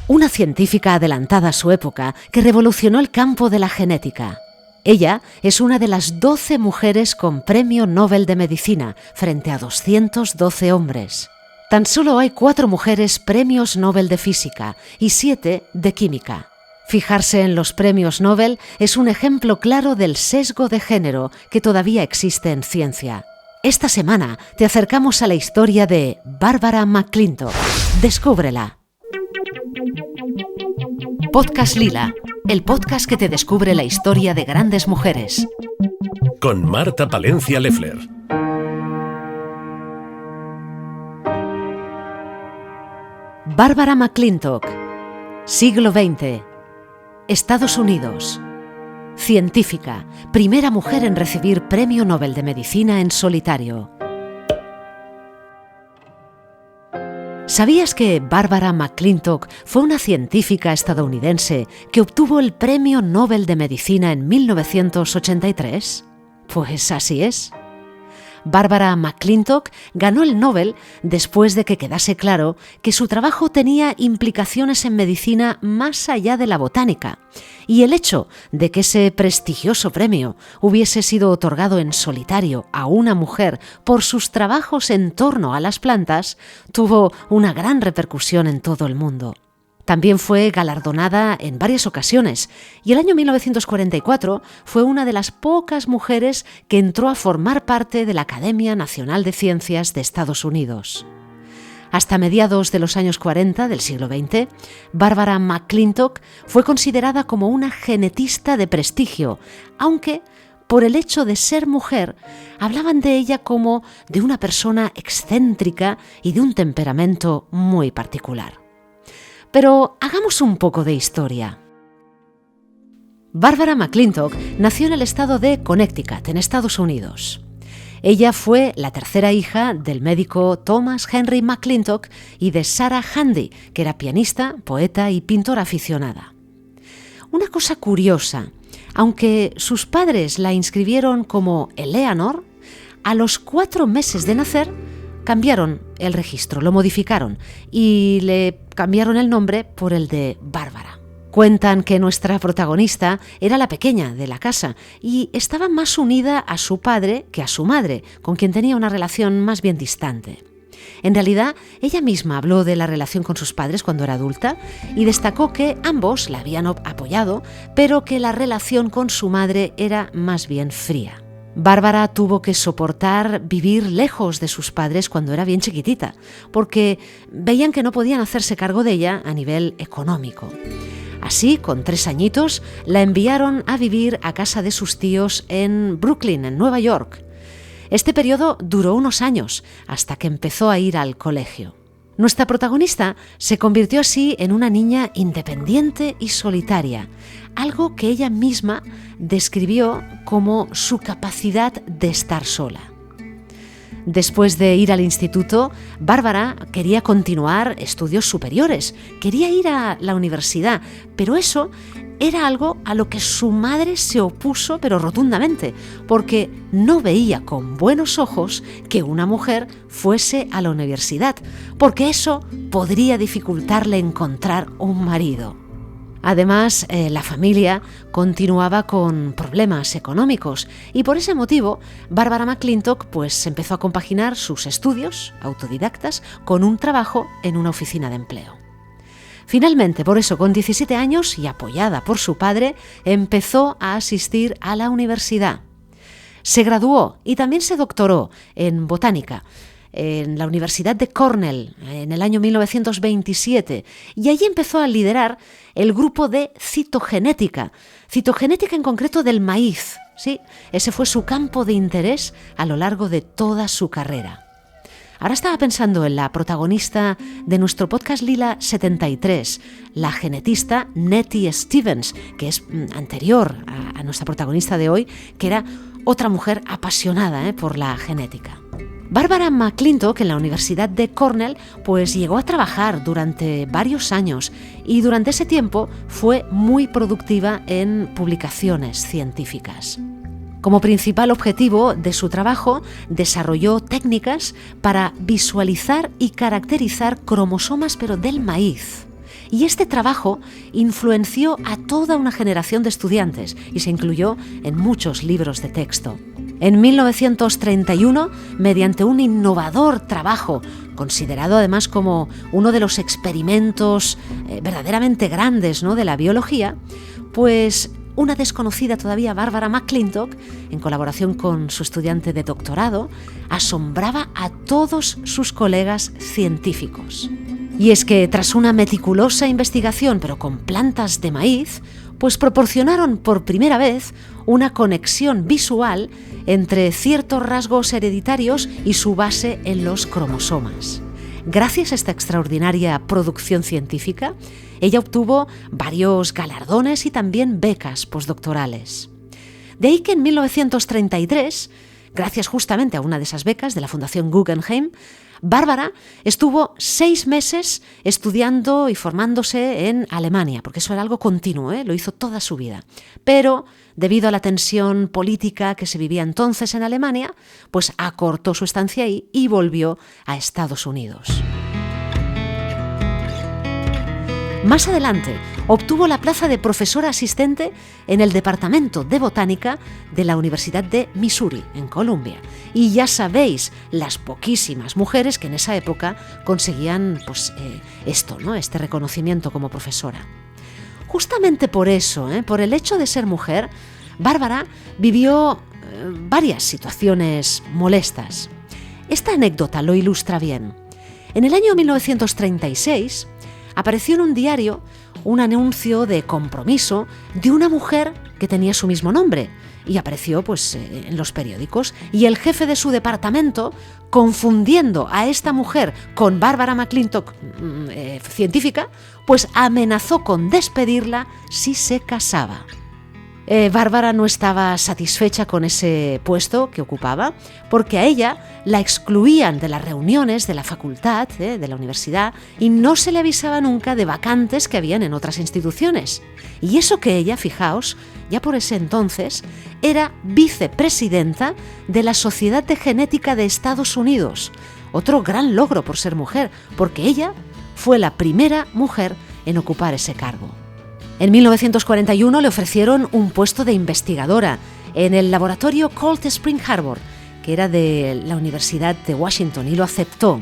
una científica adelantada a su época que revolucionó el campo de la genética. Ella es una de las 12 mujeres con Premio Nobel de Medicina, frente a 212 hombres. Tan solo hay 4 mujeres Premios Nobel de Física y 7 de Química. Fijarse en los premios Nobel es un ejemplo claro del sesgo de género que todavía existe en ciencia. Esta semana te acercamos a la historia de Barbara McClintock. Descúbrela. Podcast Lila, el podcast que te descubre la historia de grandes mujeres. Con Marta Palencia Leffler. Barbara McClintock, siglo XX, Estados Unidos. Científica, primera mujer en recibir Premio Nobel de Medicina en solitario. ¿Sabías que Barbara McClintock fue una científica estadounidense que obtuvo el Premio Nobel de Medicina en 1983? Pues así es. Barbara McClintock ganó el Nobel después de que quedase claro que su trabajo tenía implicaciones en medicina más allá de la botánica, y el hecho de que ese prestigioso premio hubiese sido otorgado en solitario a una mujer por sus trabajos en torno a las plantas tuvo una gran repercusión en todo el mundo. También fue galardonada en varias ocasiones y el año 1944 fue una de las pocas mujeres que entró a formar parte de la Academia Nacional de Ciencias de Estados Unidos. Hasta mediados de los años 40 del siglo XX, Barbara McClintock fue considerada como una genetista de prestigio, aunque por el hecho de ser mujer, hablaban de ella como de una persona excéntrica y de un temperamento muy particular. Pero hagamos un poco de historia. Barbara McClintock nació en el estado de Connecticut, en Estados Unidos. Ella fue la tercera hija del médico Thomas Henry McClintock y de Sarah Handy, que era pianista, poeta y pintora aficionada. Una cosa curiosa, aunque sus padres la inscribieron como Eleanor, a los 4 meses de nacer cambiaron el registro, lo modificaron y le cambiaron el nombre por el de Bárbara. Cuentan que nuestra protagonista era la pequeña de la casa y estaba más unida a su padre que a su madre, con quien tenía una relación más bien distante. En realidad, ella misma habló de la relación con sus padres cuando era adulta y destacó que ambos la habían apoyado, pero que la relación con su madre era más bien fría. Bárbara tuvo que soportar vivir lejos de sus padres cuando era bien chiquitita, porque veían que no podían hacerse cargo de ella a nivel económico. Así, con 3 añitos, la enviaron a vivir a casa de sus tíos en Brooklyn, en Nueva York. Este periodo duró unos años, hasta que empezó a ir al colegio. Nuestra protagonista se convirtió así en una niña independiente y solitaria, algo que ella misma describió como su capacidad de estar sola. Después de ir al instituto, Bárbara quería continuar estudios superiores, quería ir a la universidad, pero eso era algo a lo que su madre se opuso, pero rotundamente, porque no veía con buenos ojos que una mujer fuese a la universidad, porque eso podría dificultarle encontrar un marido. Además, la familia continuaba con problemas económicos y por ese motivo, Barbara McClintock empezó a compaginar sus estudios autodidactas con un trabajo en una oficina de empleo. Finalmente, por eso, con 17 años y apoyada por su padre, empezó a asistir a la universidad. Se graduó y también se doctoró en botánica en la Universidad de Cornell en el año 1927 y allí empezó a liderar el grupo de citogenética en concreto del maíz. Sí, ese fue su campo de interés a lo largo de toda su carrera. Ahora estaba pensando en la protagonista de nuestro podcast Lila 73, la genetista Nettie Stevens, que es anterior a nuestra protagonista de hoy, que era otra mujer apasionada por la genética. Barbara McClintock en la Universidad de Cornell llegó a trabajar durante varios años y durante ese tiempo fue muy productiva en publicaciones científicas. Como principal objetivo de su trabajo, desarrolló técnicas para visualizar y caracterizar cromosomas, pero del maíz. Y este trabajo influenció a toda una generación de estudiantes y se incluyó en muchos libros de texto. En 1931, mediante un innovador trabajo, considerado además como uno de los experimentos verdaderamente grandes, ¿no?, de la biología, pues una desconocida todavía, Barbara McClintock, en colaboración con su estudiante de doctorado, asombraba a todos sus colegas científicos. Y es que tras una meticulosa investigación, pero con plantas de maíz, pues proporcionaron por primera vez una conexión visual entre ciertos rasgos hereditarios y su base en los cromosomas. Gracias a esta extraordinaria producción científica, ella obtuvo varios galardones y también becas postdoctorales. De ahí que en 1933, gracias justamente a una de esas becas de la Fundación Guggenheim, Bárbara estuvo 6 meses estudiando y formándose en Alemania, porque eso era algo continuo, lo hizo toda su vida. Pero debido a la tensión política que se vivía entonces en Alemania, pues acortó su estancia ahí y volvió a Estados Unidos. Más adelante, obtuvo la plaza de profesora asistente en el Departamento de Botánica de la Universidad de Missouri, en Columbia. Y ya sabéis, las poquísimas mujeres que en esa época conseguían este reconocimiento como profesora. Justamente por eso, por el hecho de ser mujer, Bárbara vivió varias situaciones molestas. Esta anécdota lo ilustra bien. En el año 1936, apareció en un diario un anuncio de compromiso de una mujer que tenía su mismo nombre y apareció en los periódicos, y el jefe de su departamento, confundiendo a esta mujer con Barbara McClintock, científica, pues amenazó con despedirla si se casaba. Bárbara no estaba satisfecha con ese puesto que ocupaba, porque a ella la excluían de las reuniones de la facultad, de la universidad, y no se le avisaba nunca de vacantes que habían en otras instituciones. Y eso que ella, fijaos, ya por ese entonces, era vicepresidenta de la Sociedad de Genética de Estados Unidos. Otro gran logro por ser mujer, porque ella fue la primera mujer en ocupar ese cargo. En 1941 le ofrecieron un puesto de investigadora en el laboratorio Cold Spring Harbor, que era de la Universidad de Washington, y lo aceptó.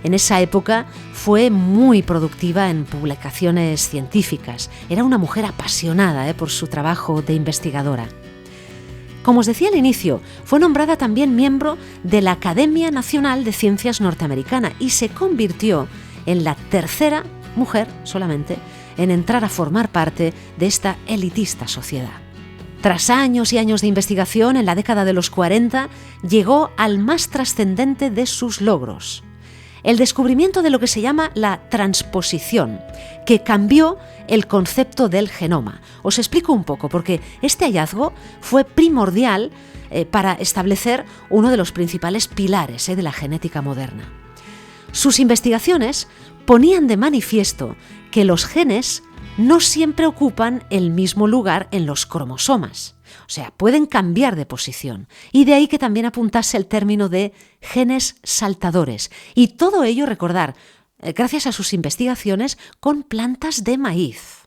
En esa época fue muy productiva en publicaciones científicas. Era una mujer apasionada por su trabajo de investigadora. Como os decía al inicio, fue nombrada también miembro de la Academia Nacional de Ciencias Norteamericana y se convirtió en la tercera mujer solamente en entrar a formar parte de esta elitista sociedad. Tras años y años de investigación, en la década de los 40, llegó al más trascendente de sus logros: el descubrimiento de lo que se llama la transposición, que cambió el concepto del genoma. Os explico un poco, porque este hallazgo fue primordial para establecer uno de los principales pilares de la genética moderna. Sus investigaciones ponían de manifiesto que los genes no siempre ocupan el mismo lugar en los cromosomas. O sea, pueden cambiar de posición. Y de ahí que también apuntase el término de genes saltadores. Y todo ello, recordar, gracias a sus investigaciones con plantas de maíz.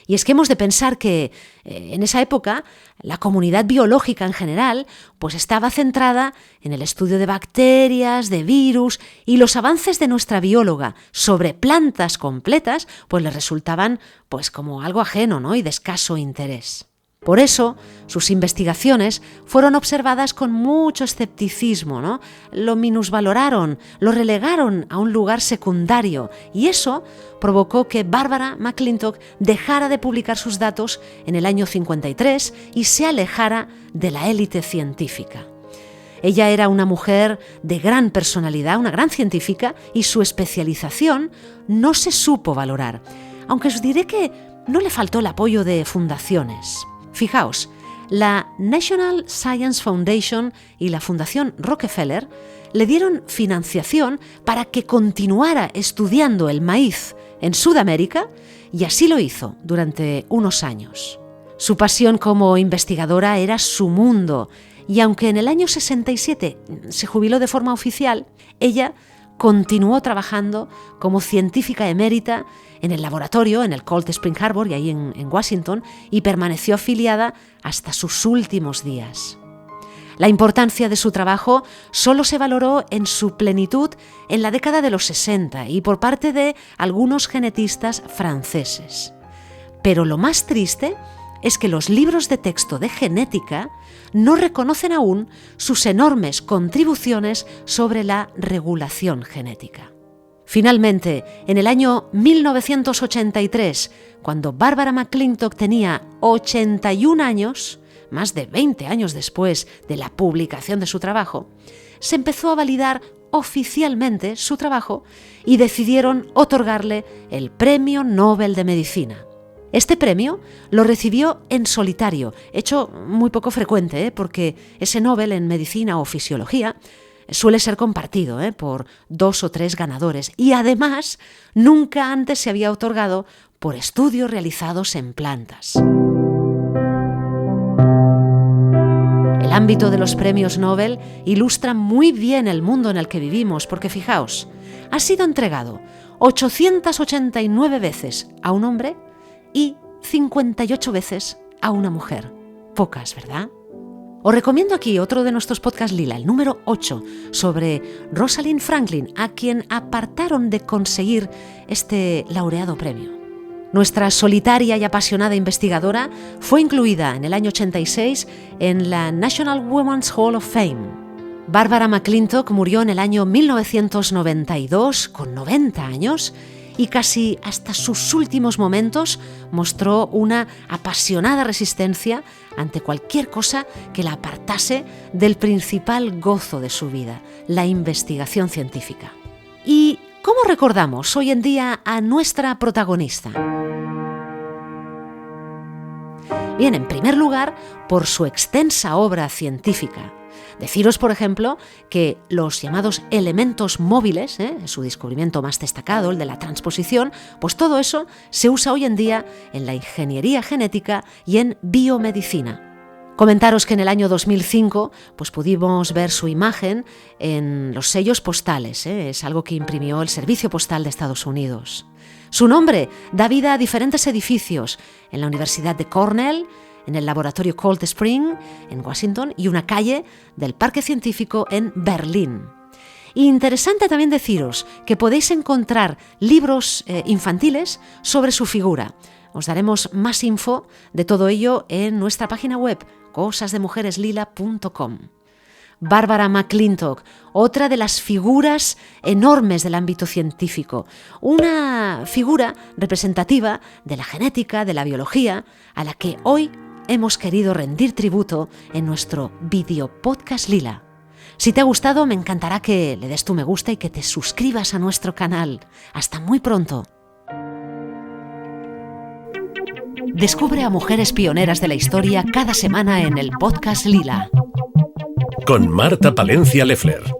Y es que hemos de pensar que en esa época la comunidad biológica en general pues estaba centrada en el estudio de bacterias, de virus, y los avances de nuestra bióloga sobre plantas completas pues les resultaban pues como algo ajeno, ¿no?, y de escaso interés. Por eso, sus investigaciones fueron observadas con mucho escepticismo, ¿no? Lo minusvaloraron, lo relegaron a un lugar secundario, y eso provocó que Barbara McClintock dejara de publicar sus datos en el año 53 y se alejara de la élite científica. Ella era una mujer de gran personalidad, una gran científica, y su especialización no se supo valorar, aunque os diré que no le faltó el apoyo de fundaciones. Fijaos, la National Science Foundation y la Fundación Rockefeller le dieron financiación para que continuara estudiando el maíz en Sudamérica, y así lo hizo durante unos años. Su pasión como investigadora era su mundo, y aunque en el año 67 se jubiló de forma oficial, ella continuó trabajando como científica emérita en el laboratorio, en el Cold Spring Harbor y ahí en Washington, y permaneció afiliada hasta sus últimos días. La importancia de su trabajo solo se valoró en su plenitud en la década de los 60 y por parte de algunos genetistas franceses. Pero lo más triste es que los libros de texto de genética no reconocen aún sus enormes contribuciones sobre la regulación genética. Finalmente, en el año 1983, cuando Barbara McClintock tenía 81 años, más de 20 años después de la publicación de su trabajo, se empezó a validar oficialmente su trabajo y decidieron otorgarle el Premio Nobel de Medicina. Este premio lo recibió en solitario, hecho muy poco frecuente, porque ese Nobel en medicina o fisiología suele ser compartido por 2 o 3 ganadores y además nunca antes se había otorgado por estudios realizados en plantas. El ámbito de los premios Nobel ilustra muy bien el mundo en el que vivimos, porque fijaos, ha sido entregado 889 veces a un hombre y 58 veces a una mujer. Pocas, ¿verdad? Os recomiendo aquí otro de nuestros podcasts Lila, el número 8, sobre Rosalind Franklin, a quien apartaron de conseguir este laureado premio. Nuestra solitaria y apasionada investigadora fue incluida en el año 86 en la National Women's Hall of Fame. Barbara McClintock murió en el año 1992 con 90 años y casi hasta sus últimos momentos mostró una apasionada resistencia ante cualquier cosa que la apartase del principal gozo de su vida, la investigación científica. ¿Y cómo recordamos hoy en día a nuestra protagonista? Bien, en primer lugar, por su extensa obra científica. Deciros, por ejemplo, que los llamados elementos móviles, su descubrimiento más destacado, el de la transposición, pues todo eso se usa hoy en día en la ingeniería genética y en biomedicina. Comentaros que en el año 2005 pues pudimos ver su imagen en los sellos postales, es algo que imprimió el Servicio Postal de Estados Unidos. Su nombre da vida a diferentes edificios en la Universidad de Cornell, en el laboratorio Cold Spring, en Washington, y una calle del Parque Científico en Berlín. Interesante también deciros que podéis encontrar libros infantiles sobre su figura. Os daremos más info de todo ello en nuestra página web, cosasdemujereslila.com. Barbara McClintock, otra de las figuras enormes del ámbito científico, una figura representativa de la genética, de la biología, a la que hoy hemos querido rendir tributo en nuestro video podcast Lila. Si te ha gustado, me encantará que le des tu me gusta y que te suscribas a nuestro canal. Hasta muy pronto. Descubre a mujeres pioneras de la historia cada semana en el podcast Lila. Con Marta Palencia Leffler.